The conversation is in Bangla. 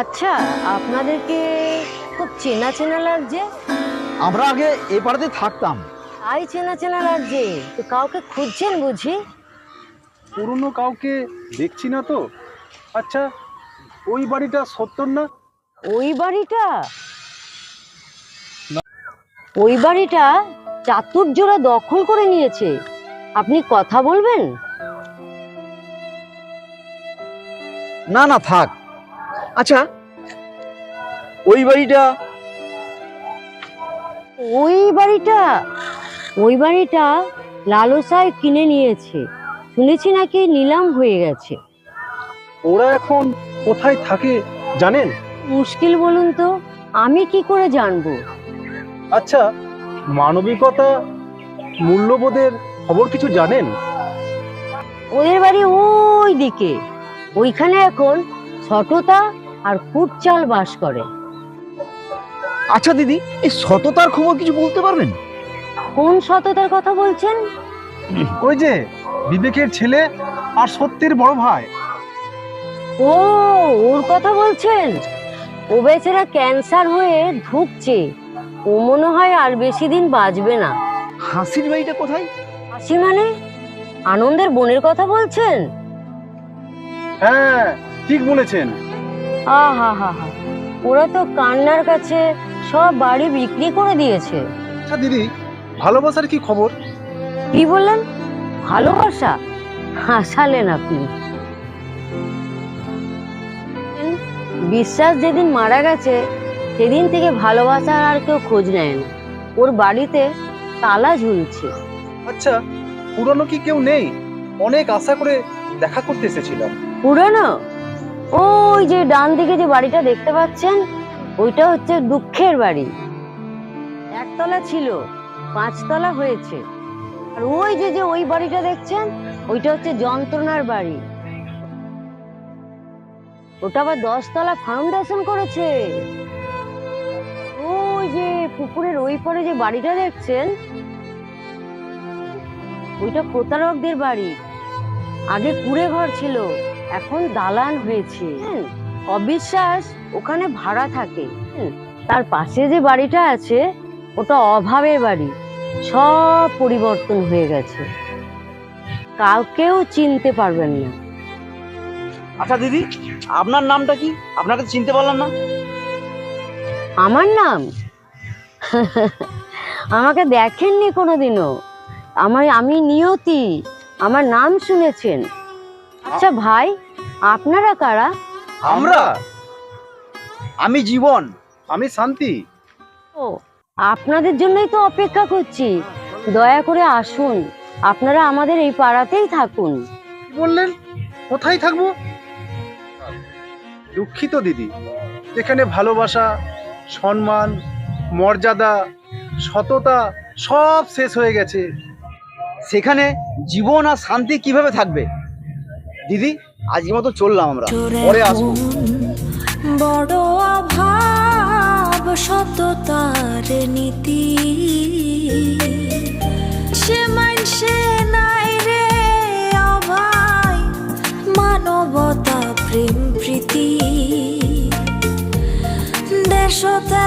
আচ্ছা, আপনাদেরকে খুব চেনা চেনা লাগছে। আমরা আগে এ পাড়াতে থাকতাম। তাই চেনা চেনা লাগছে, তো কাউকে খুঁজছেন বুঝি? পুরনো কাউকে দেখছি না তো। আচ্ছা, ওই বাড়িটা সত্তর না? ওই বাড়িটা ওই বাড়িটা চাতুর্যরা দখল করে নিয়েছে। আপনি কথা বলবেন? না না থাক। আচ্ছা, ওই বাড়িটা ওই বাড়িটা ওই বাড়িটা লালু সাহেব কিনে নিয়েছে। শুনেছি নাকি নিলাম হয়ে গেছে। ওরা এখন কোথায় থাকে জানেন? মুশকিল বলুন তো, আমি কি করে জানবো? আচ্ছা, মানবিকতা, মূল্যবোধের খবর কিছু জানেন? ওদের বাড়ি ওই দিকে। ওইখানে এখন সততা আর ফুটচাল বাস করে। আচ্ছা দিদি, এই সততার খবর কিছু বলতে পারবেন? কোন সততার কথা বলছেন? ওই যে বিবেকের ছেলে আর সত্যের বড় ভাই। ও, ওর কথা বলছেন? ও বেচারা ক্যান্সার হয়ে ধুঁকছে। ও মনে হয় আর বেশি দিন বাঁচবে না। হাসির বাড়িটা কোথায়? হাসি মানে? আনন্দের বোনের কথা বলছেন? হ্যাঁ, ঠিক বলেছেন। আহা হা হা, ওরা তো কান্নার কাছে সব বাড়ি বিক্রি করে দিয়েছে। আচ্ছা দিদি, ভালোবাসার কি খবর? কি বললেন? ভালোবাসা? হাসালেন আপনি। বিশ্বাস যেদিন মারা গেছে সেদিন থেকে ভালোবাসার আর কেউ খোঁজ নেয় না। ওর বাড়িতে তালা ঝুলছে। আচ্ছা, পুরনো কি কেউ নেই? অনেক আশা করে দেখা করতে এসেছিলাম। পুরনো? ওই যে ডান দিকে যে বাড়িটা দেখতে পাচ্ছেন, ওইটা হচ্ছে দুঃখের বাড়ি। একতলা ছিল, 5 তলা হয়েছে। আর ওই যে যে ওই বাড়িটা দেখছেন, ওইটা হচ্ছে যন্ত্রণার বাড়ি। ওটা আবার 10 তলা ফাউন্ডেশন করেছে। ওই যে পুকুরের ওই পারে যে বাড়িটা দেখছেন, ওইটা প্রতারকদের বাড়ি। আগে কুড়ে ঘর ছিল, এখন দালান হয়েছে। অবিশ্বাস ওখানে ভাড়া থাকে। তার পাশে যে বাড়িটা আছে, ওটা অভাবের বাড়ি। সব পরিবর্তন হয়ে গেছে, কাউকেও চিনতে পারবেন না। আচ্ছা দিদি, আপনার নামটা কি? আপনাকে তো চিনতে পারলাম না। আমার নাম? আমাকে দেখেননি কোনোদিনও। আমি নিয়তি। আমার নাম শুনেছেন? আচ্ছা ভাই, আপনারা কারা? আমি জীবন। আমি শান্তি। ও, আপনাদের জন্যই তো অপেক্ষা করছি। দয়া করে আসুন, আপনারা আমাদের এই পাড়াতেই থাকুন। কি বললেন? কোথায় থাকবো? দুঃখিত দিদি, এখানে ভালোবাসা, সম্মান, মর্যাদা, সততা সব শেষ হয়ে গেছে। সেখানে জীবন আর শান্তি কিভাবে থাকবে? দিদি, আজকের মতো চললাম আমরা, পরে আসবো। বড় অভাব সততার নীতি, সে মানসে নাই রে অভাই মানবতা প্রেম প্রীতি দেশতে